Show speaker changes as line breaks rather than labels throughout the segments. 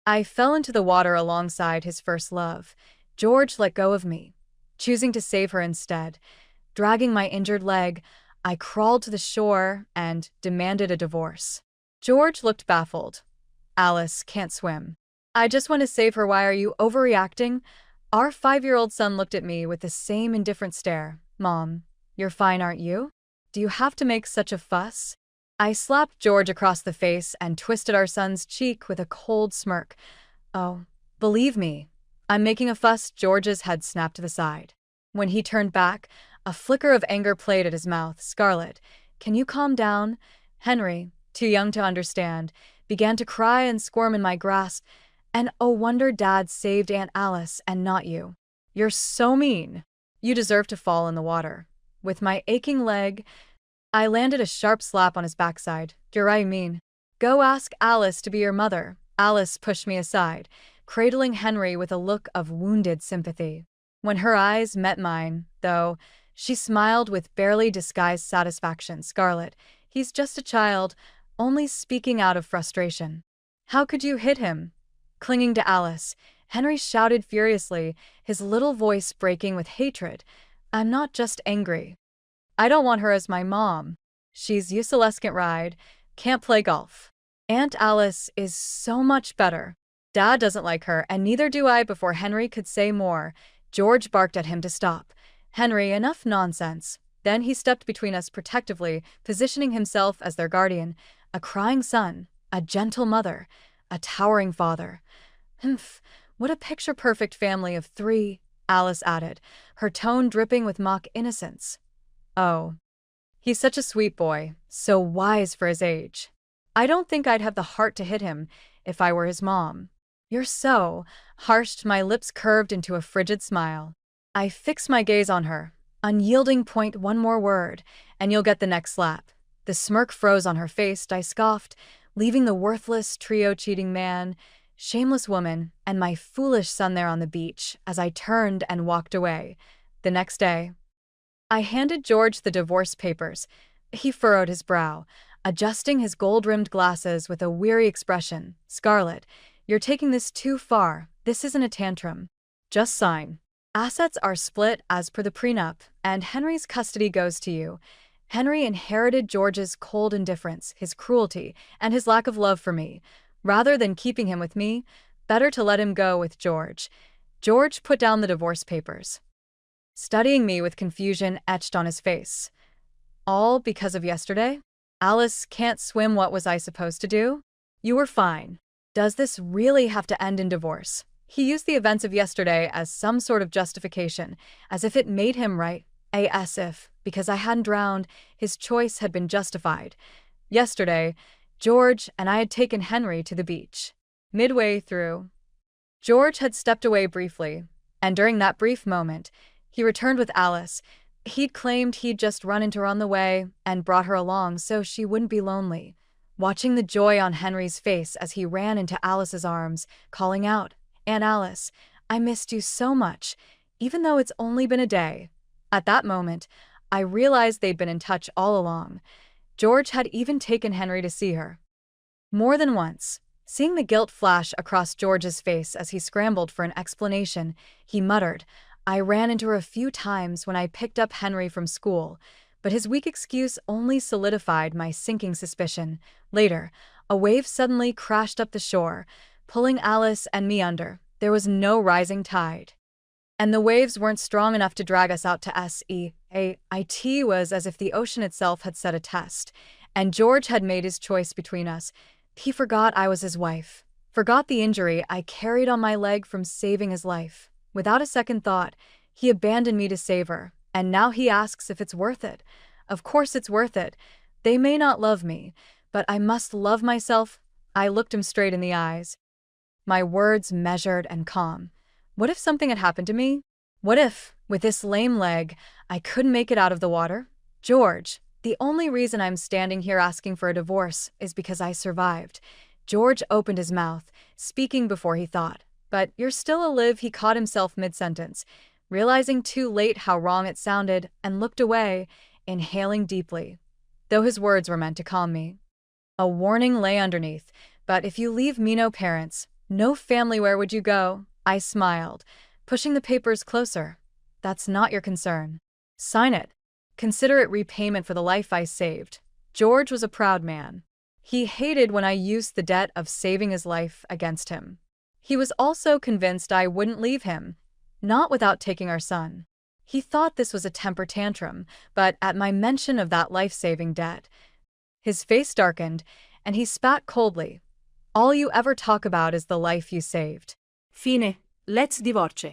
I fell into the water alongside his first love. George let go of me, choosing to save her instead. Dragging my injured leg, I crawled to the shore and demanded a divorce. George looked baffled. Alice can't swim. I just want to save her. Why are you overreacting? Our 5-year-old son looked at me with the same indifferent stare. Mom, you're fine, aren't you? Do you have to make such a fuss? I slapped George across the face and twisted our son's cheek with a cold smirk. Oh, believe me, I'm making a fuss. George's head snapped to the side. When he turned back, a flicker of anger played at his mouth. Scarlet, can you calm down? Henry, too young to understand, began to cry and squirm in my grasp. And oh wonder Dad saved Aunt Alice and not you. You're so mean. You deserve to fall in the water. With my aching leg, I landed a sharp slap on his backside. You're right, mean. Go ask Alice to be your mother. Alice pushed me aside, cradling Henry with a look of wounded sympathy. When her eyes met mine, though, she smiled with barely disguised satisfaction. Scarlet, he's just a child, only speaking out of frustration. How could you hit him? Clinging to Alice, Henry shouted furiously, his little voice breaking with hatred. I'm not just angry. I don't want her as my mom. She's useless, can't ride, can't play golf. Aunt Alice is so much better. Dad doesn't like her, and neither do I. Before Henry could say more, George barked at him to stop. Henry, enough nonsense. Then he stepped between us protectively, positioning himself as their guardian. A crying son, a gentle mother, a towering father. Humph, what a picture-perfect family of 3, Alice added, her tone dripping with mock innocence. Oh, he's such a sweet boy, so wise for his age. I don't think I'd have the heart to hit him if I were his mom. You're so harsh. My lips curved into a frigid smile. I fixed my gaze on her, unyielding. Point one more word, and you'll get the next slap. The smirk froze on her face. I scoffed, leaving the worthless trio cheating man, shameless woman, and my foolish son there on the beach as I turned and walked away. The next day, I handed George the divorce papers. He furrowed his brow, adjusting his gold-rimmed glasses with a weary expression. Scarlet, you're taking this too far. This isn't a tantrum. Just sign. Assets are split as per the prenup, and Henry's custody goes to you. Henry inherited George's cold indifference, his cruelty, and his lack of love for me. Rather than keeping him with me, better to let him go with George. George put down the divorce papers, studying me with confusion etched on his face. All because of yesterday? Alice can't swim. What was I supposed to do? You were fine. Does this really have to end in divorce? He used the events of yesterday as some sort of justification, as if it made him right. As if, because I hadn't drowned, his choice had been justified. Yesterday, George and I had taken Henry to the beach. Midway through, George had stepped away briefly, and during that brief moment, he returned with Alice. He'd claimed he'd just run into her on the way and brought her along so she wouldn't be lonely. Watching the joy on Henry's face as he ran into Alice's arms, calling out, Aunt Alice, I missed you so much, even though it's only been a day. At that moment, I realized they'd been in touch all along. George had even taken Henry to see her. More than once, seeing the guilt flash across George's face as he scrambled for an explanation, he muttered, I ran into her a few times when I picked up Henry from school, but his weak excuse only solidified my sinking suspicion. Later, a wave suddenly crashed up the shore, pulling Alice and me under. There was no rising tide, and the waves weren't strong enough to drag us out to sea. It was as if the ocean itself had set a test, and George had made his choice between us. He forgot I was his wife, forgot the injury I carried on my leg from saving his life. Without a second thought, he abandoned me to save her, and now he asks if it's worth it. Of course it's worth it. They may not love me, but I must love myself. I looked him straight in the eyes, my words measured and calm. What if something had happened to me? What if, with this lame leg, I couldn't make it out of the water? George, the only reason I'm standing here asking for a divorce is because I survived. George opened his mouth, speaking before he thought. But you're still alive. He caught himself mid-sentence, realizing too late how wrong it sounded, and looked away, inhaling deeply, though his words were meant to calm me. A warning lay underneath, but if you leave me no parents, No family, where would you go? I smiled, pushing the papers closer. That's not your concern. Sign it. Consider it repayment for the life I saved. George was a proud man. He hated when I used the debt of saving his life against him. He was also convinced I wouldn't leave him, not without taking our son. He thought this was a temper tantrum, but at my mention of that life-saving debt, his face darkened, and he spat coldly. All you ever talk about is the life you saved.
Fine. Let's divorce.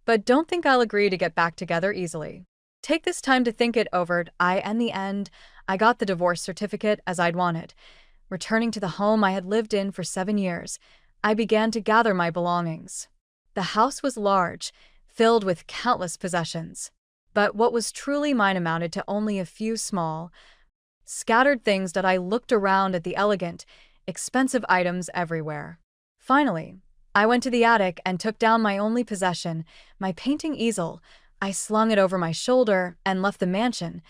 But don't think I'll agree to get back together easily. Take this time to think it over. In the end, I got the divorce certificate as I'd wanted. Returning to the home I had lived in for 7 years, I began to gather my belongings. The house was large, filled with countless possessions. But what was truly mine amounted to only a few small, scattered things that I looked around at the elegant, expensive items everywhere. Finally, I went to the attic and took down my only possession, my painting easel. I slung it over my shoulder and left the mansion.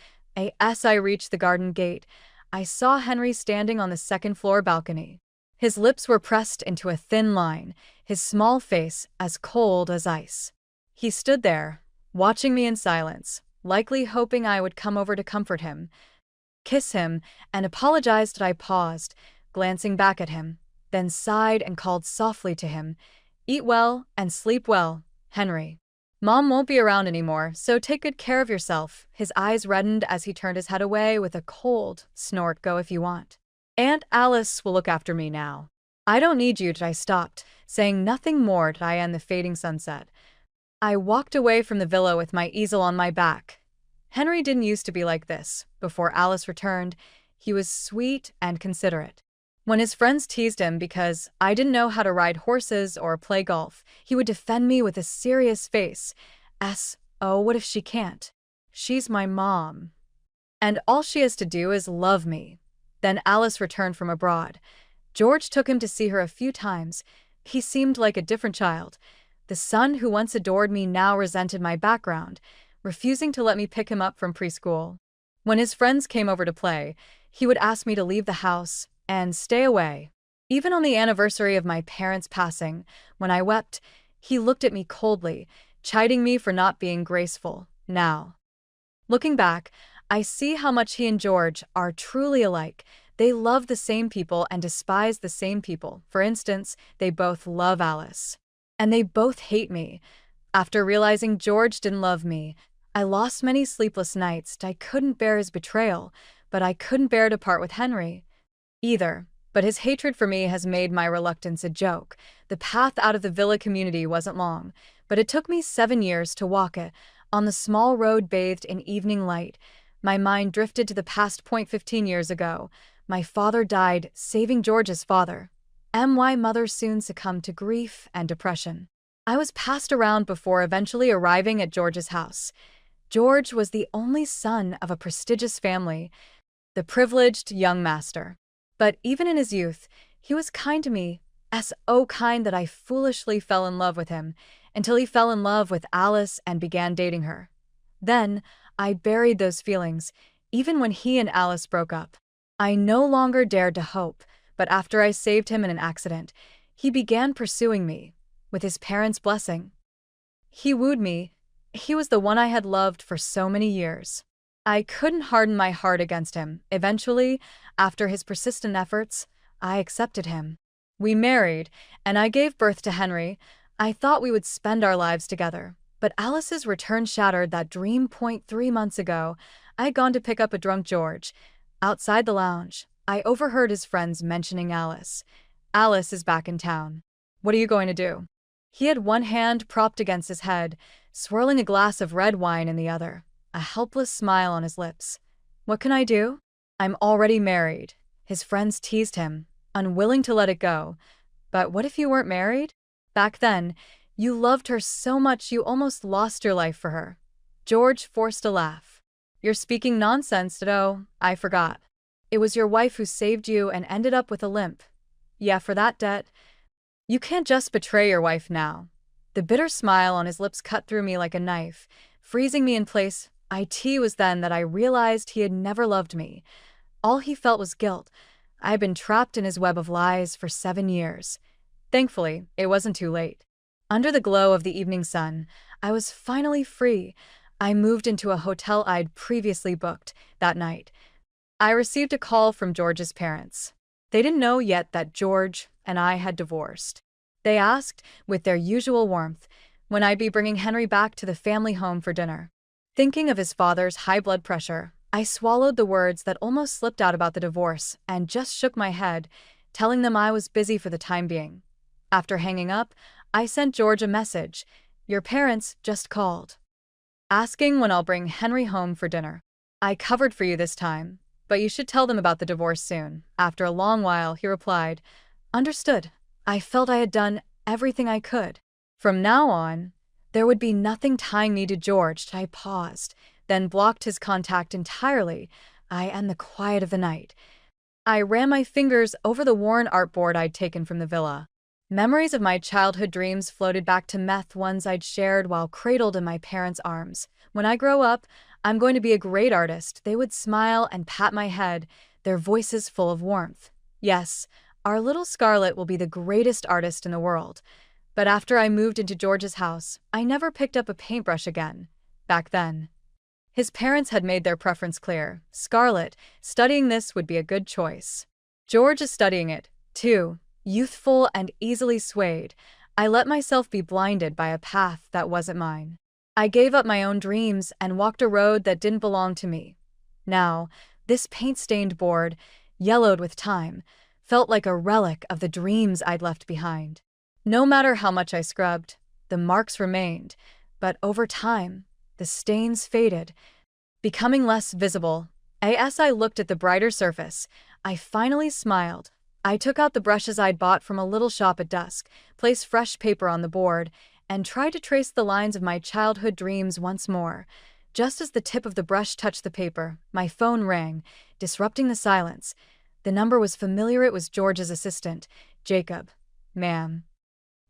As I reached the garden gate, I saw Henry standing on the second-floor balcony. His lips were pressed into a thin line, his small face as cold as ice. He stood there, watching me in silence, likely hoping I would come over to comfort him, kiss him, and apologize that I paused, glancing back at him, then sighed and called softly to him, "Eat well and sleep well, Henry. Mom won't be around anymore, so take good care of yourself." His eyes reddened as he turned his head away with a cold snort. "Go if you want. Aunt Alice will look after me now. I don't need you." I stopped, saying nothing more till I end the fading sunset. I walked away from the villa with my easel on my back. Henry didn't used to be like this. Before Alice returned, he was sweet and considerate. When his friends teased him because I didn't know how to ride horses or play golf, he would defend me with a serious face. "Oh, what if she can't? She's my mom. And all she has to do is love me." Then Alice returned from abroad. George took him to see her a few times. He seemed like a different child. The son who once adored me now resented my background, refusing to let me pick him up from preschool. When his friends came over to play, he would ask me to leave the house and stay away. Even on the anniversary of my parents' passing, when I wept, he looked at me coldly, chiding me for not being graceful. Now, looking back, I see how much he and George are truly alike. They love the same people and despise the same people. For instance, they both love Alice. And they both hate me. After realizing George didn't love me, I lost many sleepless nights. I couldn't bear his betrayal, but I couldn't bear to part with Henry either. But his hatred for me has made my reluctance a joke. The path out of the villa community wasn't long, but it took me 7 years to walk it. On the small road bathed in evening light, my mind drifted to the past. 15 years ago, my father died, saving George's father. My mother soon succumbed to grief and depression. I was passed around before eventually arriving at George's house. George was the only son of a prestigious family, the privileged young master. But even in his youth, he was kind to me, so kind that I foolishly fell in love with him, until he fell in love with Alice and began dating her. Then, I buried those feelings, even when he and Alice broke up. I no longer dared to hope, but after I saved him in an accident, he began pursuing me, with his parents' blessing. He wooed me. He was the one I had loved for so many years. I couldn't harden my heart against him. Eventually, after his persistent efforts, I accepted him. We married, and I gave birth to Henry. I thought we would spend our lives together. But Alice's return shattered that dream. 3 months ago, I had gone to pick up a drunk George. Outside the lounge, I overheard his friends mentioning Alice. "Alice is back in town. What are you going to do?" He had one hand propped against his head, swirling a glass of red wine in the other, a helpless smile on his lips. "What can I do? I'm already married." His friends teased him, unwilling to let it go. "But what if you weren't married? Back then, you loved her so much you almost lost your life for her." George forced a laugh. "You're speaking nonsense. Oh, I forgot. It was your wife who saved you and ended up with a limp. Yeah, for that debt. You can't just betray your wife now." The bitter smile on his lips cut through me like a knife, freezing me in place. It was then that I realized he had never loved me. All he felt was guilt. I had been trapped in his web of lies for 7 years. Thankfully, it wasn't too late. Under the glow of the evening sun, I was finally free. I moved into a hotel I'd previously booked that night. I received a call from George's parents. They didn't know yet that George and I had divorced. They asked, with their usual warmth, when I'd be bringing Henry back to the family home for dinner. Thinking of his father's high blood pressure, I swallowed the words that almost slipped out about the divorce and just shook my head, telling them I was busy for the time being. After hanging up, I sent George a message. Your parents just called, asking when I'll bring Henry home for dinner. I covered for you this time, but you should tell them about the divorce soon. After a long while, he replied, understood. I felt I had done everything I could. From now on, there would be nothing tying me to George. I paused, then blocked his contact entirely. I and the quiet of the night. I ran my fingers over the worn artboard I'd taken from the villa. Memories of my childhood dreams floated back to meth, ones I'd shared while cradled in my parents' arms. When I grow up, I'm going to be a great artist. They would smile and pat my head, their voices full of warmth. Yes, our little Scarlett will be the greatest artist in the world. But after I moved into George's house, I never picked up a paintbrush again. Back then, his parents had made their preference clear. Scarlett, studying this would be a good choice. George is studying it, too. Youthful and easily swayed, I let myself be blinded by a path that wasn't mine. I gave up my own dreams and walked a road that didn't belong to me. Now, this paint-stained board, yellowed with time, felt like a relic of the dreams I'd left behind. No matter how much I scrubbed, the marks remained, but over time, the stains faded, becoming less visible. As I looked at the brighter surface, I finally smiled. I took out the brushes I'd bought from a little shop at dusk, placed fresh paper on the board, and tried to trace the lines of my childhood dreams once more. Just as the tip of the brush touched the paper, my phone rang, disrupting the silence. The number was familiar. It was George's assistant, Jacob. Ma'am.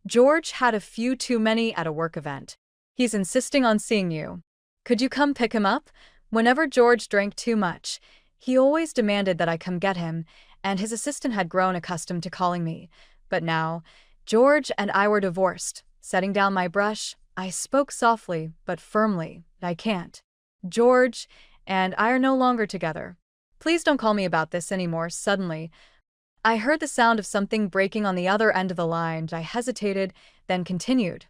George had a few too many at a work event. He's insisting on seeing you. Could you come pick him up? Whenever George drank too much, he always demanded that I come get him, and his assistant had grown accustomed to calling me. But now, George and I were divorced. Setting down my brush, I spoke softly but firmly. I can't. George and I are no longer together. Please don't call me about this anymore. Suddenly, I heard the sound of something breaking on the other end of the line. I hesitated, then continued.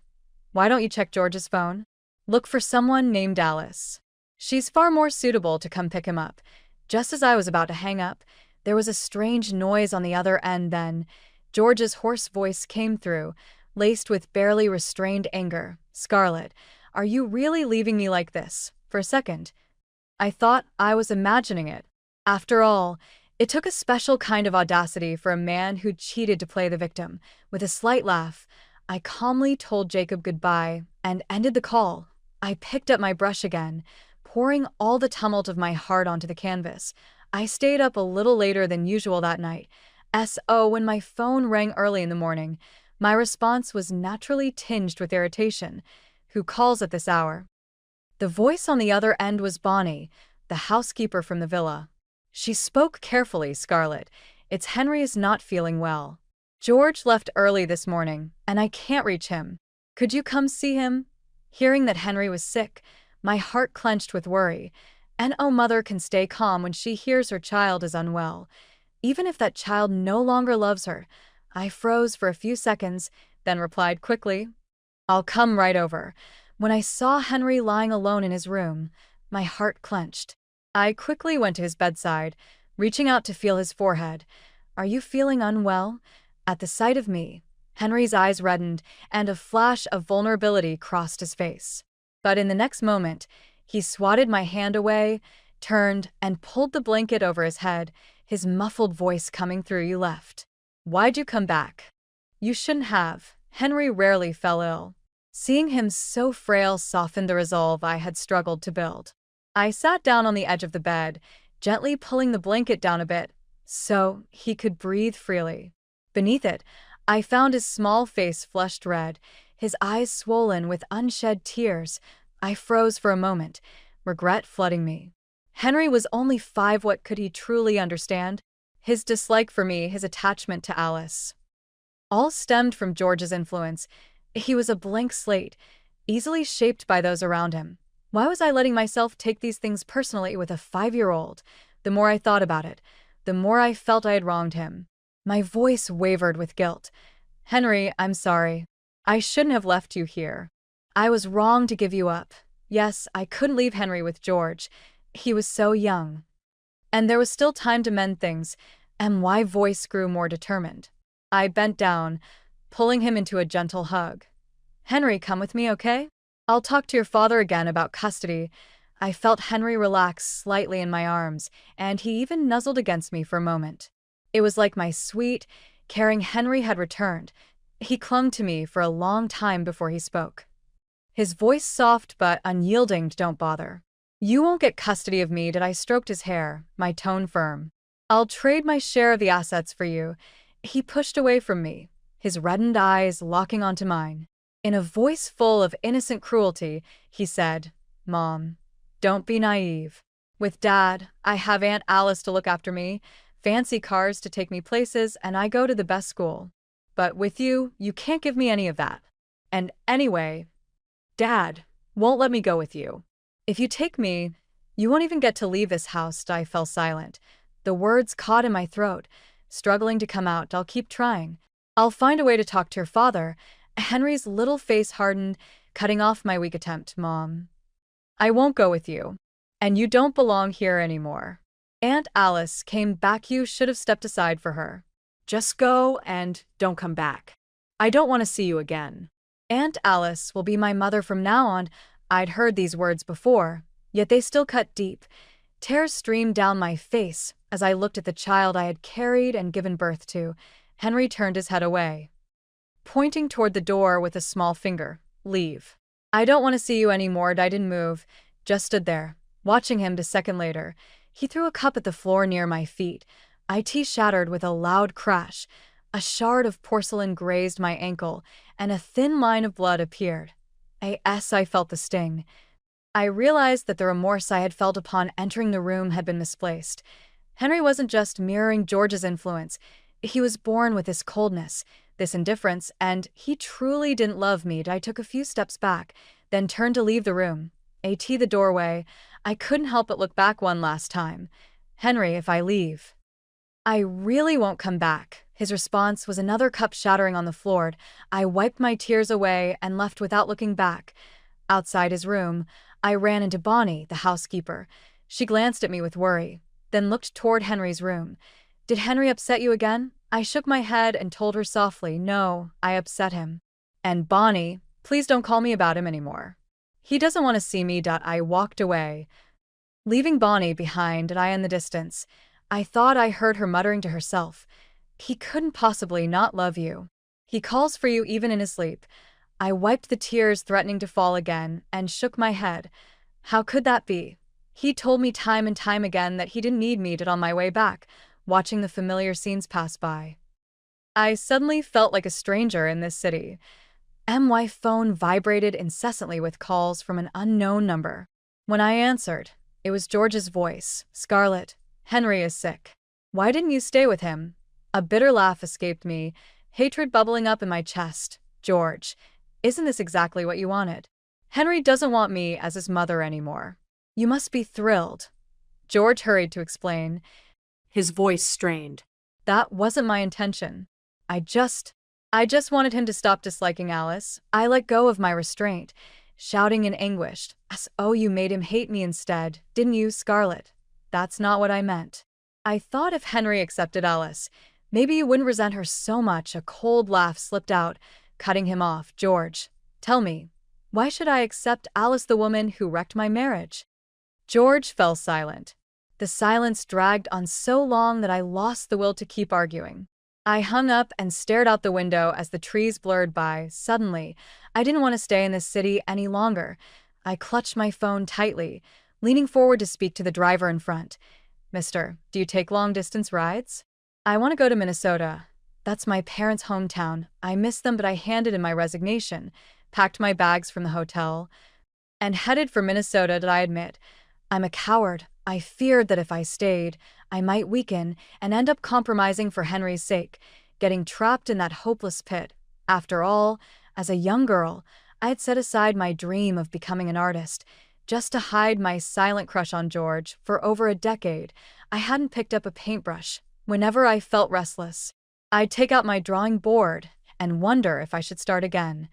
Why don't you check George's phone? Look for someone named Alice. She's far more suitable to come pick him up. Just as I was about to hang up, there was a strange noise on the other end. Then George's hoarse voice came through, laced with barely restrained anger. Scarlett, are you really leaving me like this? For a second, I thought I was imagining it. After all, it took a special kind of audacity for a man who cheated to play the victim. With a slight laugh, I calmly told Jacob goodbye and ended the call. I picked up my brush again, pouring all the tumult of my heart onto the canvas. I stayed up a little later than usual that night. When my phone rang early in the morning, my response was naturally tinged with irritation. Who calls at this hour? The voice on the other end was Bonnie, the housekeeper from the villa. She spoke carefully. Scarlett, it's Henry is not feeling well. George left early this morning, and I can't reach him. Could you come see him? Hearing that Henry was sick, my heart clenched with worry. No mother can stay calm when she hears her child is unwell, even if that child no longer loves her. I froze for a few seconds, then replied quickly, I'll come right over. When I saw Henry lying alone in his room, my heart clenched. I quickly went to his bedside, reaching out to feel his forehead. Are you feeling unwell? At the sight of me, Henry's eyes reddened, and a flash of vulnerability crossed his face. But in the next moment, he swatted my hand away, turned, and pulled the blanket over his head, his muffled voice coming through. You left. Why'd you come back? You shouldn't have. Henry rarely fell ill. Seeing him so frail softened the resolve I had struggled to build. I sat down on the edge of the bed, gently pulling the blanket down a bit, so he could breathe freely. Beneath it, I found his small face flushed red, his eyes swollen with unshed tears. I froze for a moment, regret flooding me. Henry was only 5. What could he truly understand? His dislike for me, his attachment to Alice. all stemmed from George's influence. He was a blank slate, easily shaped by those around him. Why was I letting myself take these things personally with a 5-year-old? The more I thought about it, the more I felt I had wronged him. My voice wavered with guilt. Henry, I'm sorry. I shouldn't have left you here. I was wrong to give you up. Yes, I couldn't leave Henry with George. He was so young. And there was still time to mend things, and my voice grew more determined. I bent down, pulling him into a gentle hug. Henry, come with me, okay? I'll talk to your father again about custody. I felt Henry relax slightly in my arms, and he even nuzzled against me for a moment. It was like my sweet, caring Henry had returned. He clung to me for a long time before he spoke. His voice soft but unyielding. Don't bother. You won't get custody of me. I stroked his hair, my tone firm. I'll trade my share of the assets for you. He pushed away from me, his reddened eyes locking onto mine. In a voice full of innocent cruelty, he said, Mom, don't be naive. With Dad, I have Aunt Alice to look after me, fancy cars to take me places, and I go to the best school. But with you, you can't give me any of that. And anyway, Dad won't let me go with you. If you take me, you won't even get to leave this house. I fell silent. The words caught in my throat, struggling to come out. I'll keep trying. I'll find a way to talk to your father. Henry's little face hardened, cutting off my weak attempt. Mom, I won't go with you. And you don't belong here anymore. Aunt Alice came back. You should have stepped aside for her. Just go and don't come back. I don't want to see you again. Aunt Alice will be my mother from now on. I'd heard these words before, yet they still cut deep. Tears streamed down my face as I looked at the child I had carried and given birth to. Henry turned his head away, pointing toward the door with a small finger. Leave. I don't want to see you anymore. I didn't move, just stood there, watching him. A second later, he threw a cup at the floor near my feet. It shattered with a loud crash. A shard of porcelain grazed my ankle, and a thin line of blood appeared. I felt the sting. I realized that the remorse I had felt upon entering the room had been misplaced. Henry wasn't just mirroring George's influence. He was born with this coldness, this indifference, and he truly didn't love me. I took a few steps back, then turned to leave the room. The doorway. I couldn't help but look back one last time. Henry, if I leave, I really won't come back. His response was another cup shattering on the floor. I wiped my tears away and left without looking back. Outside his room, I ran into Bonnie, the housekeeper. She glanced at me with worry, then looked toward Henry's room. Did Henry upset you again? I shook my head and told her softly, no, I upset him. And Bonnie, please don't call me about him anymore. He doesn't want to see me. I walked away, leaving Bonnie behind, and I in the distance. I thought I heard her muttering to herself, he couldn't possibly not love you. He calls for you even in his sleep. I wiped the tears threatening to fall again and shook my head. How could that be? He told me time and time again that he didn't need me. On my way back, watching the familiar scenes pass by, I suddenly felt like a stranger in this city. My phone vibrated incessantly with calls from an unknown number. When I answered, it was George's voice. Scarlett, Henry is sick. Why didn't you stay with him? A bitter laugh escaped me, hatred bubbling up in my chest. George, isn't this exactly what you wanted? Henry doesn't want me as his mother anymore. You must be thrilled. George hurried to explain,
His voice strained.
That wasn't my intention. I just wanted him to stop disliking Alice. I let go of my restraint, shouting in anguish, Oh, you made him hate me instead, didn't you, Scarlett? That's not what I meant. I thought if Henry accepted Alice, maybe you wouldn't resent her so much. A cold laugh slipped out, cutting him off. George, tell me, why should I accept Alice, the woman who wrecked my marriage? George fell silent. The silence dragged on so long that I lost the will to keep arguing. I hung up and stared out the window as the trees blurred by. Suddenly, I didn't want to stay in this city any longer. I clutched my phone tightly, leaning forward to speak to the driver in front. Mister, do you take long-distance rides? I want to go to Minnesota. That's my parents' hometown. I miss them, but I handed in my resignation, packed my bags from the hotel, and headed for Minnesota. Did I admit, I'm a coward. I feared that if I stayed, I might weaken and end up compromising for Henry's sake. getting trapped in that hopeless pit. After all, as a young girl, I had set aside my dream of becoming an artist. Just to hide my silent crush on George, for over a decade, I hadn't picked up a paintbrush. Whenever I felt restless, I'd take out my drawing board and wonder if I should start again,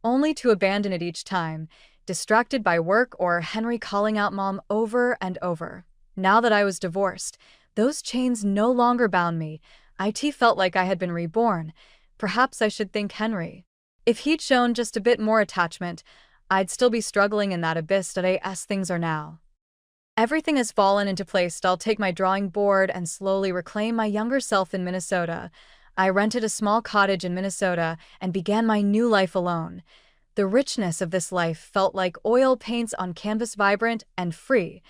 only to abandon it each time, distracted by work or Henry calling out mom over and over. Now that I was divorced, those chains no longer bound me. It felt like I had been reborn. Perhaps I should thank Henry. If he'd shown just a bit more attachment, I'd still be struggling in that abyss that as things are now. Everything has fallen into place. I'll take my drawing board and slowly reclaim my younger self in Minnesota. I rented a small cottage in Minnesota and began my new life alone. The richness of this life felt like oil paints on canvas, vibrant and free.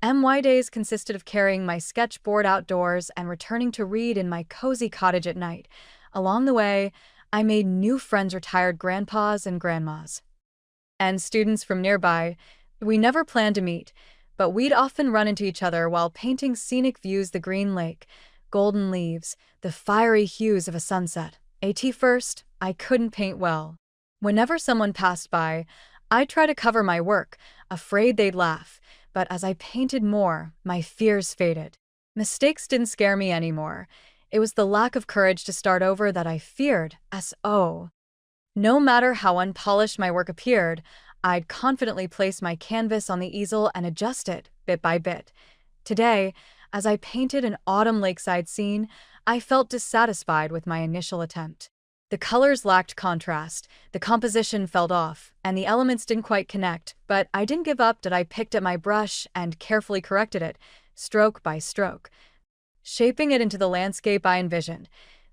My days consisted of carrying my sketchboard outdoors and returning to read in my cozy cottage at night. Along the way, I made new friends, retired grandpas and grandmas, and students from nearby. We never planned to meet, but we'd often run into each other while painting scenic views: the green lake, golden leaves, the fiery hues of a sunset. At first, I couldn't paint well. Whenever someone passed by, I'd try to cover my work, afraid they'd laugh. But as I painted more, my fears faded. Mistakes didn't scare me anymore. It was the lack of courage to start over that I feared. No matter how unpolished my work appeared, I'd confidently place my canvas on the easel and adjust it, bit by bit. Today, as I painted an autumn lakeside scene, I felt dissatisfied with my initial attempt. The colors lacked contrast, the composition felt off, and the elements didn't quite connect, but I didn't give up. I picked up my brush and carefully corrected it, stroke by stroke, shaping it into the landscape I envisioned.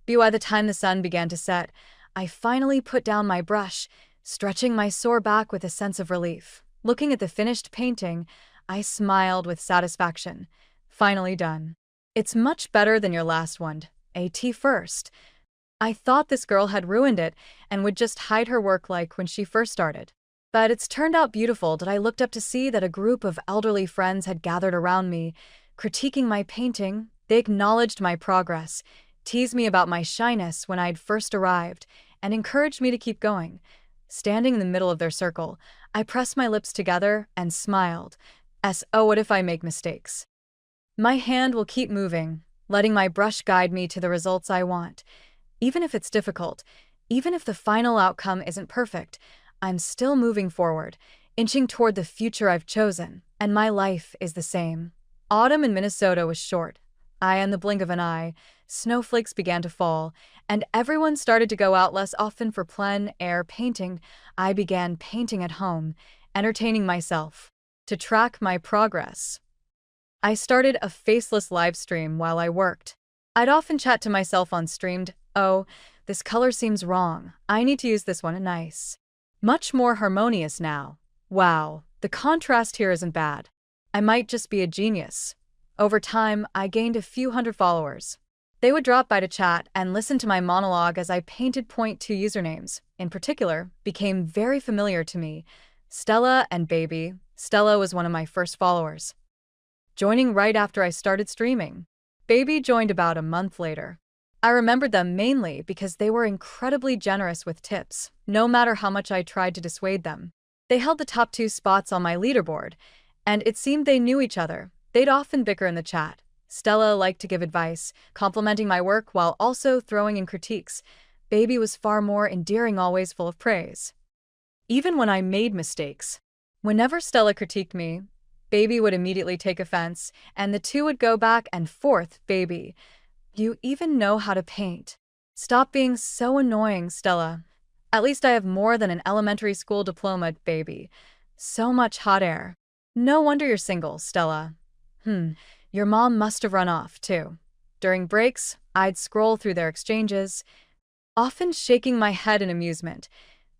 By the time the sun began to set, I finally put down my brush, stretching my sore back with a sense of relief. Looking at the finished painting, I smiled with satisfaction. Finally done. It's much better than your last one. At first, I thought this girl had ruined it and would just hide her work like when she first started. But it's turned out beautiful. I looked up to see that a group of elderly friends had gathered around me, critiquing my painting. They acknowledged my progress, teased me about my shyness when I'd first arrived, and encouraged me to keep going. Standing in the middle of their circle, I pressed my lips together and smiled. What if I make mistakes? My hand will keep moving, letting my brush guide me to the results I want. Even if it's difficult, even if the final outcome isn't perfect, I'm still moving forward, inching toward the future I've chosen, and my life is the same. Autumn in Minnesota was short. In the blink of an eye, snowflakes began to fall, and everyone started to go out less often for plein air painting. I began painting at home, entertaining myself. To track my progress, I started a faceless live stream while I worked. I'd often chat to myself on streamed. This color seems wrong. I need to use this one. Nice. Much more harmonious now. Wow, the contrast here isn't bad. I might just be a genius. Over time, I gained a few hundred followers. They would drop by to chat and listen to my monologue as I painted. Two usernames, in particular, became very familiar to me: Stella and Baby. Stella was one of my first followers, joining right after I started streaming. Baby joined about a month later. I remembered them mainly because they were incredibly generous with tips, no matter how much I tried to dissuade them. They held the top 2 spots on my leaderboard, and it seemed they knew each other. They'd often bicker in the chat. Stella liked to give advice, complimenting my work while also throwing in critiques. Baby was far more endearing, always full of praise, even when I made mistakes. Whenever Stella critiqued me, Baby would immediately take offense, and the two would go back and forth. Baby, you even know how to paint. Stop being so annoying, Stella. At least I have more than an elementary school diploma. Baby, so much hot air. No wonder you're single, Stella. Your mom must have run off, too. During breaks, I'd scroll through their exchanges, often shaking my head in amusement.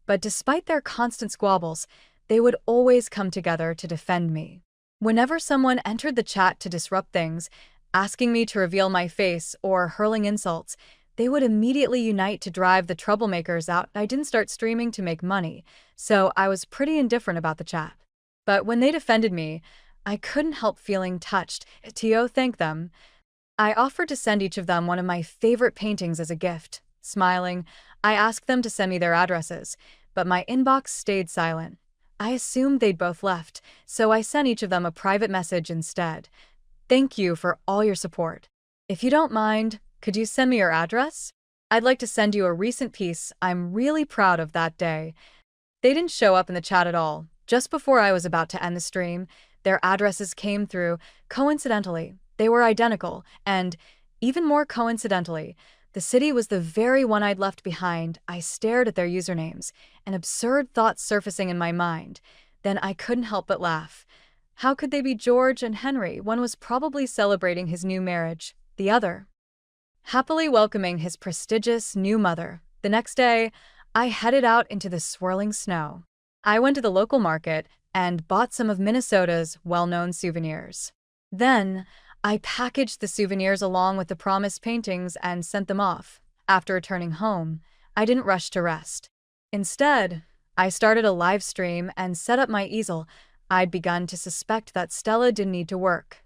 But despite their constant squabbles, they would always come together to defend me. Whenever someone entered the chat to disrupt things, asking me to reveal my face or hurling insults, they would immediately unite to drive the troublemakers out. I didn't start streaming to make money, so I was pretty indifferent about the chat. But when they defended me, I couldn't help feeling touched. To thank them. I offered to send each of them one of my favorite paintings as a gift. Smiling, I asked them to send me their addresses, but my inbox stayed silent. I assumed they'd both left, so I sent each of them a private message instead. Thank you for all your support. If you don't mind, could you send me your address? I'd like to send you a recent piece I'm really proud of that day. They didn't show up in the chat at all. Just before I was about to end the stream, their addresses came through. Coincidentally, they were identical, and, even more coincidentally, the city was the very one I'd left behind. I stared at their usernames, an absurd thought surfacing in my mind. Then I couldn't help but laugh. How could they be George and Henry? One was probably celebrating his new marriage, the other happily welcoming his prestigious new mother. The next day, I headed out into the swirling snow. I went to the local market and bought some of Minnesota's well-known souvenirs. Then, I packaged the souvenirs along with the promised paintings and sent them off. After returning home, I didn't rush to rest. Instead, I started a live stream and set up my easel. I'd begun to suspect that Stella didn't need to work.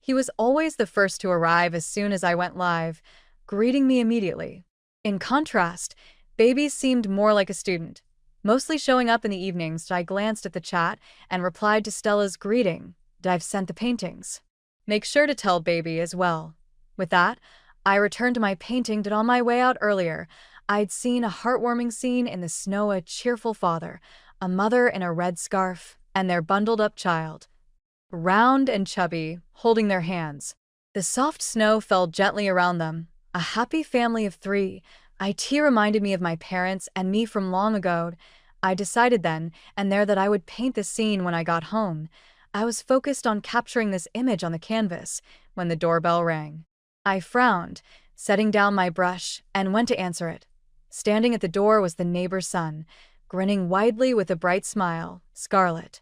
He was always the first to arrive as soon as I went live, greeting me immediately. In contrast, Baby seemed more like a student, mostly showing up in the evenings. I glanced at the chat and replied to Stella's greeting. I've sent the paintings. Make sure to tell Baby as well. With that, I returned to my painting. On my way out earlier, I'd seen a heartwarming scene in the snow, a cheerful father, a mother in a red scarf, and their bundled-up child, round and chubby, holding their hands. The soft snow fell gently around them. A happy family of three. It reminded me of my parents and me from long ago. I decided then and there that I would paint this scene when I got home. I was focused on capturing this image on the canvas when the doorbell rang. I frowned, setting down my brush, and went to answer it. Standing at the door was the neighbor's son, grinning widely with a bright smile. Scarlett,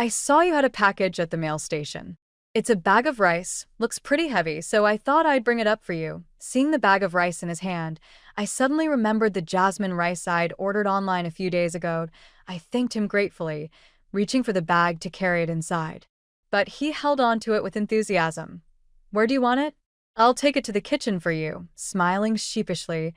I saw you had a package at the mail station. It's a bag of rice, looks pretty heavy, so I thought I'd bring it up for you. Seeing the bag of rice in his hand, I suddenly remembered the jasmine rice I'd ordered online a few days ago. I thanked him gratefully, reaching for the bag to carry it inside. But he held on to it with enthusiasm. Where do you want it? I'll take it to the kitchen for you, smiling sheepishly.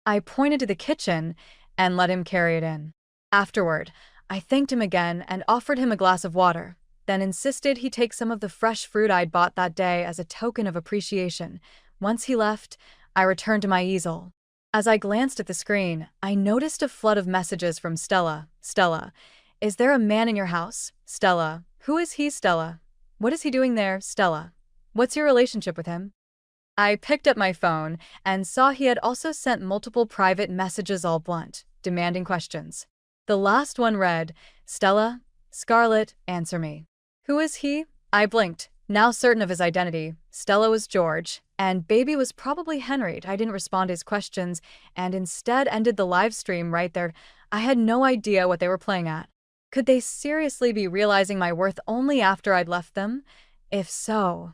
I pointed to the kitchen and let him carry it in. Afterward, I thanked him again and offered him a glass of water, then insisted he take some of the fresh fruit I'd bought that day as a token of appreciation. Once he left, I returned to my easel. As I glanced at the screen, I noticed a flood of messages from Stella. Stella, is there a man in your house? Stella, who is he? Stella, what is he doing there? Stella, what's your relationship with him? I picked up my phone and saw he had also sent multiple private messages, all blunt, demanding questions. The last one read, Stella, Scarlett, answer me. Who is he? I blinked, now certain of his identity. Stella was George, and Baby was probably Henry. I didn't respond to his questions, and instead ended the live stream right there. I had no idea what they were playing at. Could they seriously be realizing my worth only after I'd left them? If so,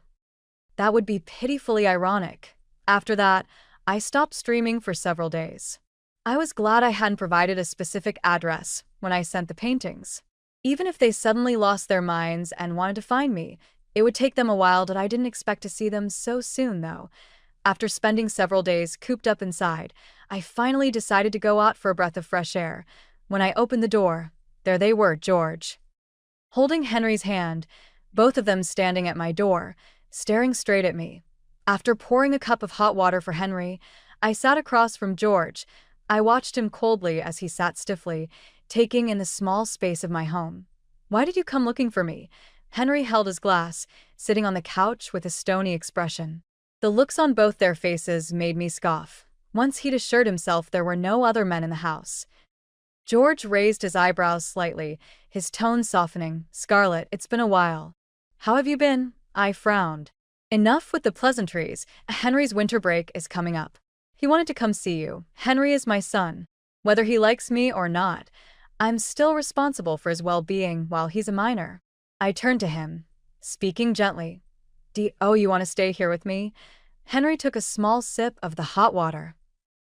that would be pitifully ironic. After that, I stopped streaming for several days. I was glad I hadn't provided a specific address when I sent the paintings. Even if they suddenly lost their minds and wanted to find me, it would take them a while. I didn't expect to see them so soon, though. After spending several days cooped up inside, I finally decided to go out for a breath of fresh air. When I opened the door, there they were, George, holding Henry's hand, both of them standing at my door, staring straight at me. After pouring a cup of hot water for Henry, I sat across from George. I watched him coldly as he sat stiffly, taking in the small space of my home. Why did you come looking for me? Henry held his glass, sitting on the couch with a stony expression. The looks on both their faces made me scoff. Once he'd assured himself there were no other men in the house. George raised his eyebrows slightly, his tone softening. Scarlett, it's been a while. How have you been? I frowned. Enough with the pleasantries. Henry's winter break is coming up. He wanted to come see you. Henry is my son. Whether he likes me or not, I'm still responsible for his well-being while he's a minor. I turned to him, speaking gently. Oh, you want to stay here with me? Henry took a small sip of the hot water.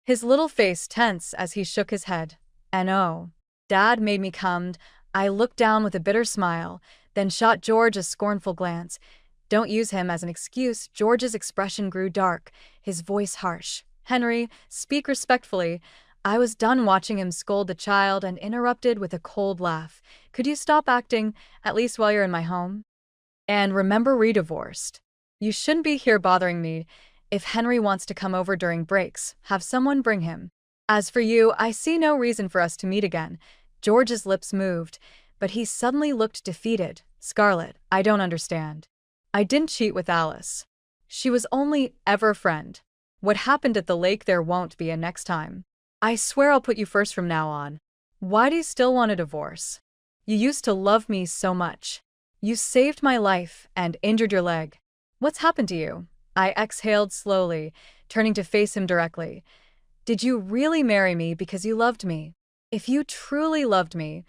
His little face tense as he shook his head. And oh, Dad made me come. I looked down with a bitter smile, then shot George a scornful glance. Don't use him as an excuse. George's expression grew dark, his voice harsh. Henry, speak respectfully. I was done watching him scold the child and interrupted with a cold laugh. Could you stop acting, at least while you're in my home? And remember, we're divorced. You shouldn't be here bothering me. If Henry wants to come over during breaks, have someone bring him. As for you, I see no reason for us to meet again. George's lips moved, but he suddenly looked defeated. Scarlett, I don't understand. I didn't cheat with Alice. She was only ever a friend. What happened at the lake there won't be a next time. I swear I'll put you first from now on. Why do you still want a divorce? You used to love me so much. You saved my life and injured your leg. What's happened to you? I exhaled slowly, turning to face him directly. Did you really marry me because you loved me? If you truly loved me,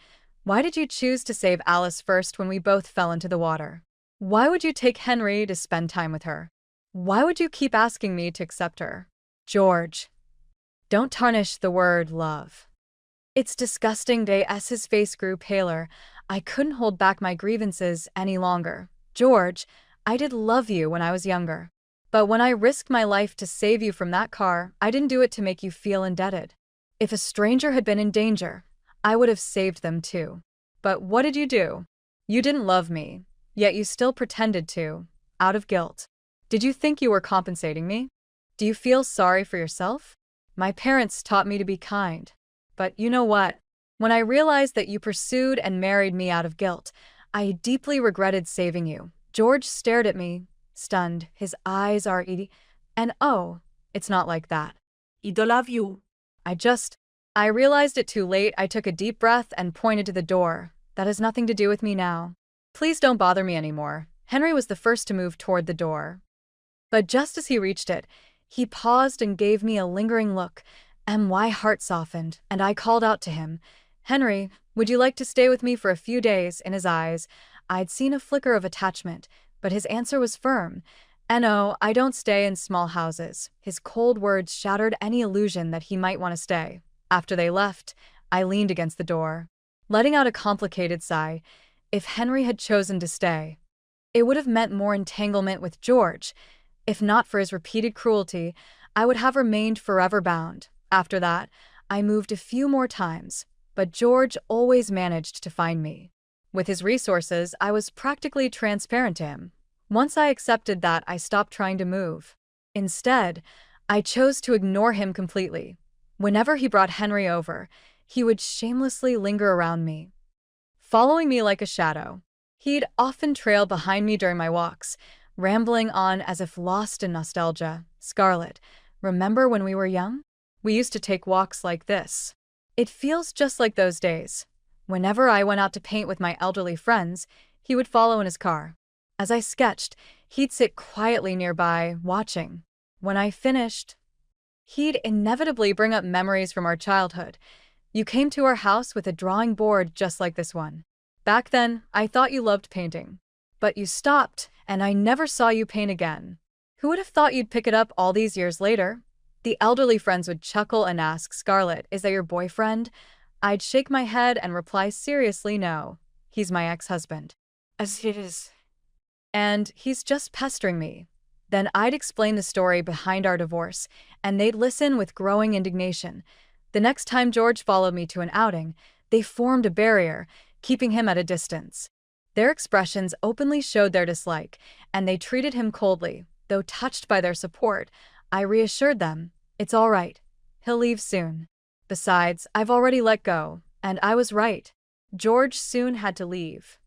why did you choose to save Alice first when we both fell into the water? Why would you take Henry to spend time with her? Why would you keep asking me to accept her? George, don't tarnish the word love. It's disgusting. His face grew paler. I couldn't hold back my grievances any longer. George, I did love you when I was younger. But when I risked my life to save you from that car, I didn't do it to make you feel indebted. If a stranger had been in danger, I would have saved them too. But what did you do? You didn't love me, yet you still pretended to, out of guilt. Did you think you were compensating me? Do you feel sorry for yourself? My parents taught me to be kind. But you know what? When I realized that you pursued and married me out of guilt, I deeply regretted saving you. George stared at me, stunned. His eyes are eating. And oh, it's not like that.
I do love you.
I realized it too late. I took a deep breath and pointed to the door. That has nothing to do with me now. Please don't bother me anymore. Henry was the first to move toward the door. But just as he reached it, he paused and gave me a lingering look, and my heart softened, and I called out to him, Henry, would you like to stay with me for a few days? In his eyes, I'd seen a flicker of attachment, but his answer was firm. No, I don't stay in small houses. His cold words shattered any illusion that he might want to stay. After they left, I leaned against the door, letting out a complicated sigh. If Henry had chosen to stay, it would have meant more entanglement with George. If not for his repeated cruelty, I would have remained forever bound. After that, I moved a few more times, but George always managed to find me. With his resources, I was practically transparent to him. Once I accepted that, I stopped trying to move. Instead, I chose to ignore him completely. Whenever he brought Henry over, he would shamelessly linger around me, following me like a shadow. He'd often trail behind me during my walks, rambling on as if lost in nostalgia. Scarlett, remember when we were young? We used to take walks like this. It feels just like those days. Whenever I went out to paint with my elderly friends, he would follow in his car. As I sketched, he'd sit quietly nearby, watching. When I finished, he'd inevitably bring up memories from our childhood. You came to our house with a drawing board just like this one. Back then, I thought you loved painting. But you stopped, and I never saw you paint again. Who would have thought you'd pick it up all these years later? The elderly friends would chuckle and ask, Scarlett, is that your boyfriend? I'd shake my head and reply seriously, no. He's my ex-husband. As it is. And he's just pestering me. Then I'd explain the story behind our divorce, and they'd listen with growing indignation. The next time George followed me to an outing, they formed a barrier, keeping him at a distance. Their expressions openly showed their dislike, and they treated him coldly. Though touched by their support, I reassured them, it's all right. He'll leave soon. Besides, I've already let go, and I was right. George soon had to leave.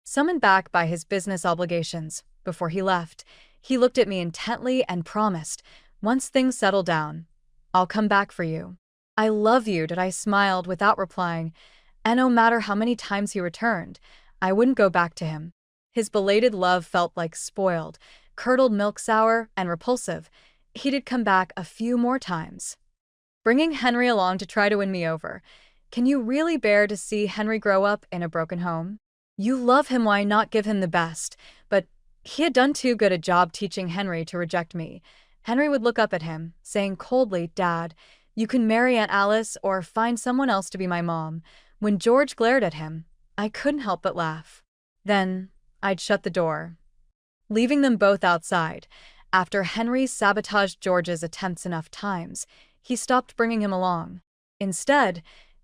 Summoned back by his business obligations, before he left, he looked at me intently and promised, once things settle down, I'll come back for you. I love you. I smiled without replying, and no matter how many times he returned, I wouldn't go back to him. His belated love felt like spoiled, curdled milk, sour and repulsive. He did come back a few more times, bringing Henry along to try to win me over. Can you really bear to see Henry grow up in a broken home? You love him, why not give him the best? But he had done too good a job teaching Henry to reject me. Henry would look up at him, saying coldly, Dad, you can marry Aunt Alice or find someone else to be my mom. When George glared at him, I couldn't help but laugh. Then I'd shut the door. leaving them both outside. After Henry sabotaged George's attempts enough times, he stopped bringing him along. Instead,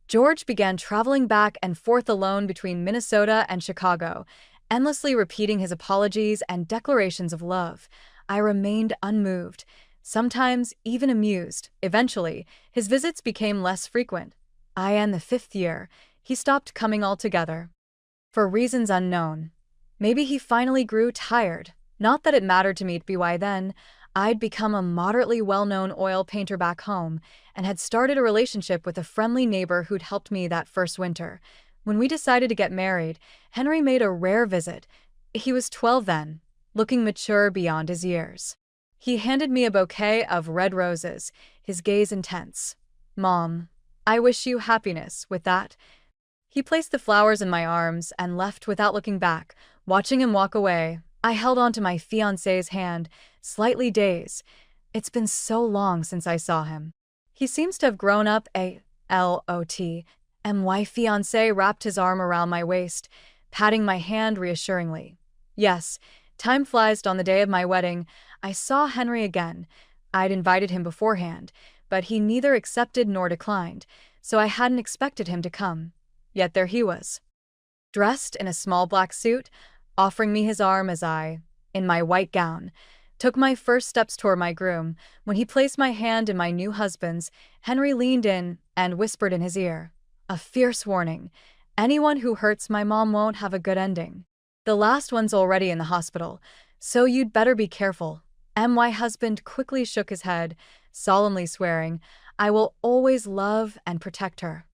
George began traveling back and forth alone between Minnesota and Chicago, endlessly repeating his apologies and declarations of love. I remained unmoved, sometimes even amused. Eventually, his visits became less frequent. In the 5th year, he stopped coming altogether. For reasons unknown. Maybe he finally grew tired. Not that it mattered to me by then. I'd become a moderately well-known oil painter back home and had started a relationship with a friendly neighbor who'd helped me that first winter. When we decided to get married, Henry made a rare visit. He was 12 then, looking mature beyond his years. He handed me a bouquet of red roses, his gaze intense. "Mom, I wish you happiness with that." He placed the flowers in my arms and left without looking back. Watching him walk away, I held onto my fiancé's hand, slightly dazed. It's been so long since I saw him. He seems to have grown up a lot. My fiancé wrapped his arm around my waist, patting my hand reassuringly. Yes, time flies. On the day of my wedding, I saw Henry again. I'd invited him beforehand, but he neither accepted nor declined, so I hadn't expected him to come. Yet there he was, dressed in a small black suit, offering me his arm as I, in my white gown, took my first steps toward my groom. When he placed my hand in my new husband's, Henry leaned in and whispered in his ear, a fierce warning: "Anyone who hurts my mom won't have a good ending. The last one's already in the hospital, so you'd better be careful." My husband quickly shook his head, solemnly swearing, "I will always love and protect her."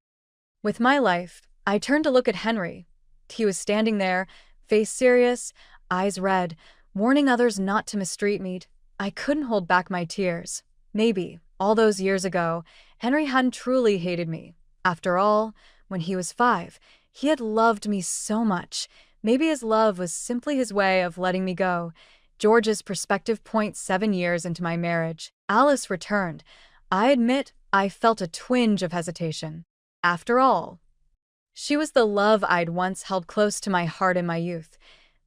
With my life, I turned to look at Henry. He was standing there, face serious, eyes red, warning others not to mistreat me. I couldn't hold back my tears. Maybe, all those years ago, Henry hadn't truly hated me. After all, when he was 5, he had loved me so much. Maybe his love was simply his way of letting me go. George's perspective. 7 years into my marriage, Alice returned. I admit I felt a twinge of hesitation. After all, she was the love I'd once held close to my heart in my youth.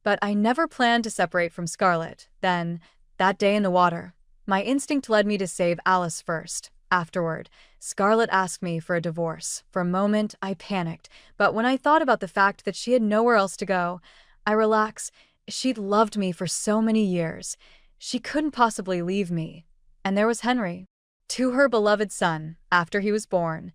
But I never planned to separate from Scarlett. Then, that day in the water, my instinct led me to save Alice first. Afterward, Scarlett asked me for a divorce. For a moment, I panicked, but when I thought about the fact that she had nowhere else to go, I relaxed. She'd loved me for so many years. She couldn't possibly leave me. And there was Henry. To her beloved son, after he was born.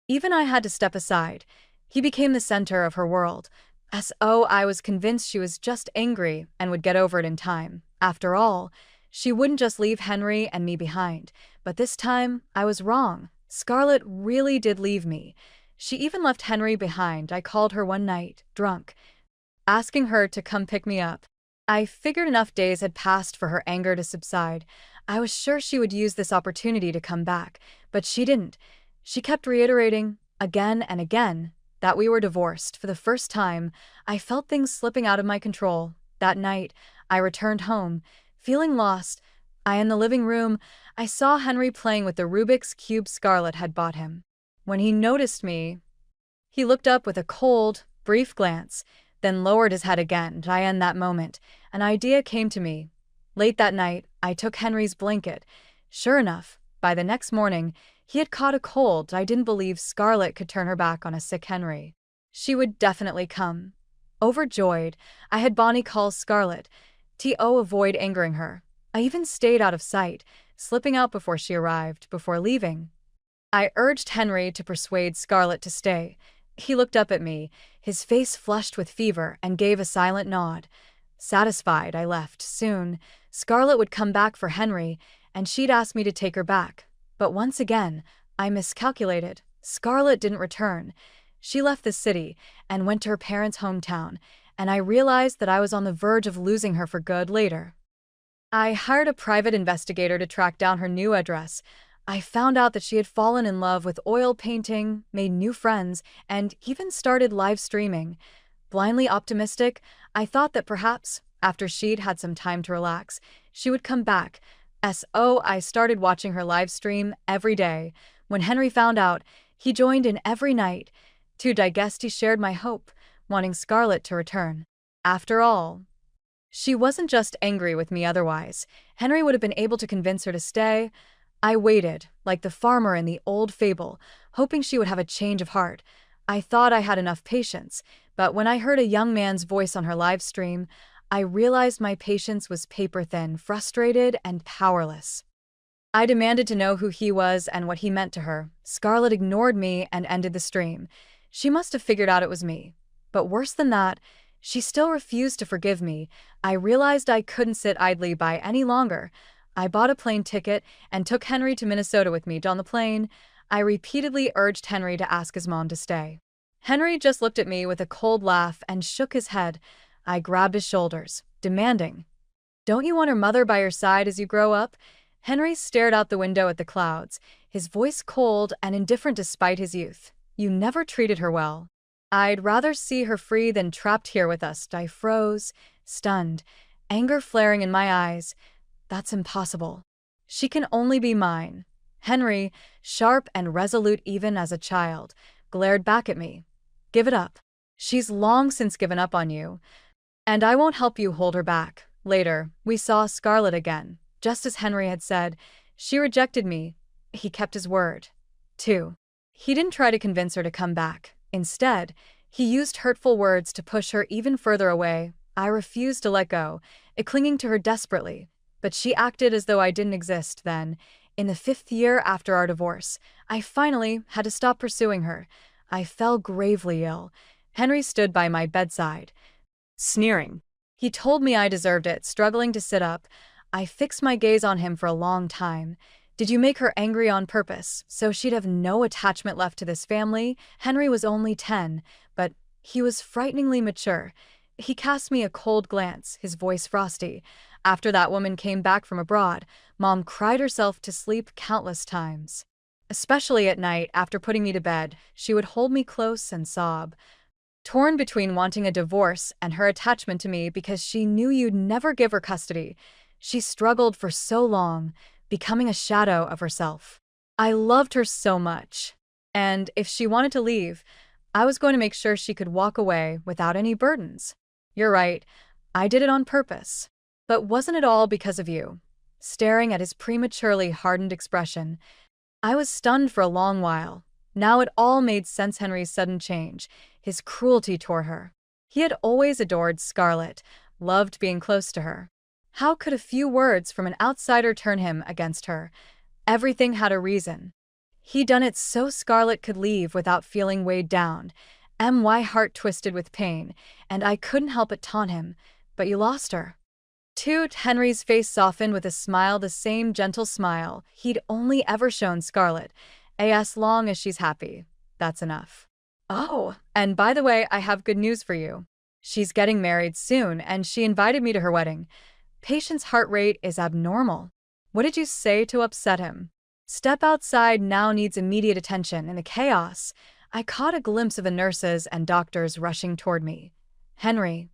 Even I had to step aside. He became the center of her world. I was convinced she was just angry and would get over it in time. After all, she wouldn't just leave Henry and me behind. But this time, I was wrong. Scarlett really did leave me. She even left Henry behind. I called her one night, drunk, asking her to come pick me up. I figured enough days had passed for her anger to subside. I was sure she would use this opportunity to come back, but she didn't. She kept reiterating, again and again, that we were divorced. For the first time, I felt things slipping out of my control. That night, I returned home, feeling lost. In the living room, I saw Henry playing with the Rubik's Cube Scarlett had bought him. When he noticed me, he looked up with a cold, brief glance, then lowered his head again. In that moment, an idea came to me. Late that night, I took Henry's blanket. Sure enough, by the next morning, he had caught a cold. I didn't believe Scarlett could turn her back on a sick Henry. She would definitely come. Overjoyed, I had Bonnie call Scarlett to avoid angering her. I even stayed out of sight, slipping out before she arrived. Before leaving, I urged Henry to persuade Scarlett to stay. He looked up at me, his face flushed with fever, and gave a silent nod. Satisfied, I left. Soon, Scarlett would come back for Henry, and she'd ask me to take her back. But once again, I miscalculated. Scarlett didn't return. She left the city and went to her parents' hometown, and I realized that I was on the verge of losing her for good. Later, I hired a private investigator to track down her new address. I found out that she had fallen in love with oil painting, made new friends, and even started live streaming. Blindly optimistic, I thought that perhaps, after she'd had some time to relax, she would come back. I started watching her live stream every day. When Henry found out, he joined in every night. To digest, he shared my hope, wanting Scarlett to return. After all, She wasn't just angry with me otherwise. Henry would have been able to convince her to stay. I waited, like the farmer in the old fable, hoping she would have a change of heart. I thought I had enough patience, but when I heard a young man's voice on her live stream, I realized my patience was paper thin, frustrated, and powerless. I demanded to know who he was and what he meant to her. Scarlett ignored me and ended the stream. She must have figured out it was me. But worse than that, she still refused to forgive me. I realized I couldn't sit idly by any longer. I bought a plane ticket and took Henry to Minnesota with me. On the plane, I repeatedly urged Henry to ask his mom to stay. Henry just looked at me with a cold laugh and shook his head. I grabbed his shoulders, demanding, "Don't you want her mother by your side as you grow up?" Henry stared out the window at the clouds, his voice cold and indifferent despite his youth. "You never treated her well." "I'd rather see her free than trapped here with us." I froze, stunned, anger flaring in my eyes. "That's impossible. She can only be mine." Henry, sharp and resolute even as a child, glared back at me. "Give it up. She's long since given up on you. And I won't help you hold her back." Later, we saw Scarlett again. Just as Henry had said, she rejected me. He kept his word. 2. He didn't try to convince her to come back. Instead, he used hurtful words to push her even further away. I refused to let go, clinging to her desperately. But she acted as though I didn't exist then. In the 5th year after our divorce, I finally had to stop pursuing her. I fell gravely ill. Henry stood by my bedside, sneering. He told me I deserved it, struggling to sit up. I fixed my gaze on him for a long time. "Did you make her angry on purpose, so she'd have no attachment left to this family?" Henry was only 10, but he was frighteningly mature. He cast me a cold glance, his voice frosty. "After that woman came back from abroad, Mom cried herself to sleep countless times. Especially at night, after putting me to bed, she would hold me close and sob. Torn between wanting a divorce and her attachment to me because she knew you'd never give her custody. She struggled for so long, becoming a shadow of herself. I loved her so much. And if she wanted to leave, I was going to make sure she could walk away without any burdens. You're right, I did it on purpose. But wasn't it all because of you?" Staring at his prematurely hardened expression, I was stunned for a long while. Now it all made sense. Henry's sudden change, his cruelty toward her. He had always adored Scarlett, loved being close to her. How could a few words from an outsider turn him against her? Everything had a reason. He'd done it so Scarlett could leave without feeling weighed down. My heart twisted with pain, and I couldn't help but taunt him. "But you lost her." Henry's face softened with a smile, the same gentle smile he'd only ever shown Scarlett. "As long as she's happy, that's enough." "Oh, and by the way, I have good news for you. She's getting married soon, and she invited me to her wedding." Patient's heart rate is abnormal. What did you say to upset him? "Step outside now needs immediate attention." In the chaos, I caught a glimpse of the nurses and doctors rushing toward me. Henry,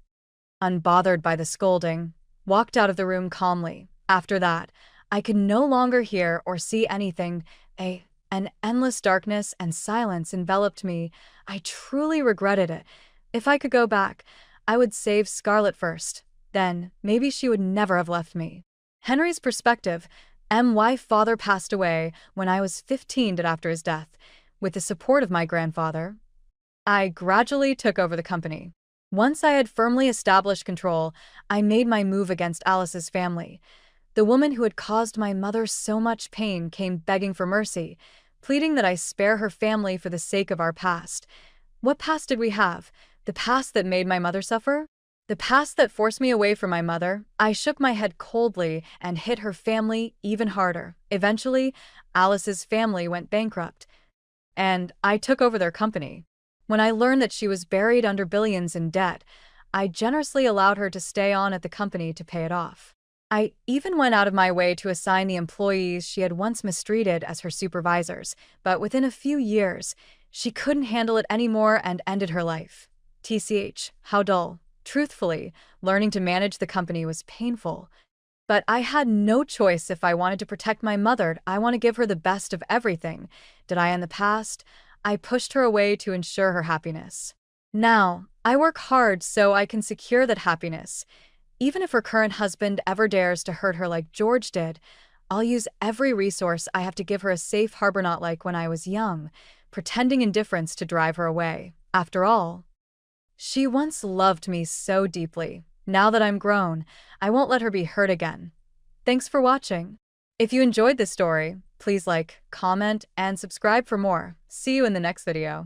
unbothered by the scolding, walked out of the room calmly. After that, I could no longer hear or see anything. An endless darkness and silence enveloped me. I truly regretted it. If I could go back, I would save Scarlett first. Then, maybe she would never have left me. Henry's perspective. My father passed away when I was 15 after his death. With the support of my grandfather, I gradually took over the company. Once I had firmly established control, I made my move against Alice's family. The woman who had caused my mother so much pain came begging for mercy, pleading that I spare her family for the sake of our past. What past did we have? The past that made my mother suffer? The past that forced me away from my mother? I shook my head coldly and hit her family even harder. Eventually, Alice's family went bankrupt, and I took over their company. When I learned that she was buried under billions in debt, I generously allowed her to stay on at the company to pay it off. I even went out of my way to assign the employees she had once mistreated as her supervisors, but within a few years, she couldn't handle it anymore and ended her life. How dull. Truthfully, learning to manage the company was painful. But I had no choice if I wanted to protect my mother. I want to give her the best of everything. Did I in the past? I pushed her away to ensure her happiness. Now, I work hard so I can secure that happiness. Even if her current husband ever dares to hurt her like George did, I'll use every resource I have to give her a safe harbor, not like when I was young, pretending indifference to drive her away. After all, she once loved me so deeply. Now that I'm grown, I won't let her be hurt again. Thanks for watching. If you enjoyed this story, please like, comment, and subscribe for more. See you in the next video.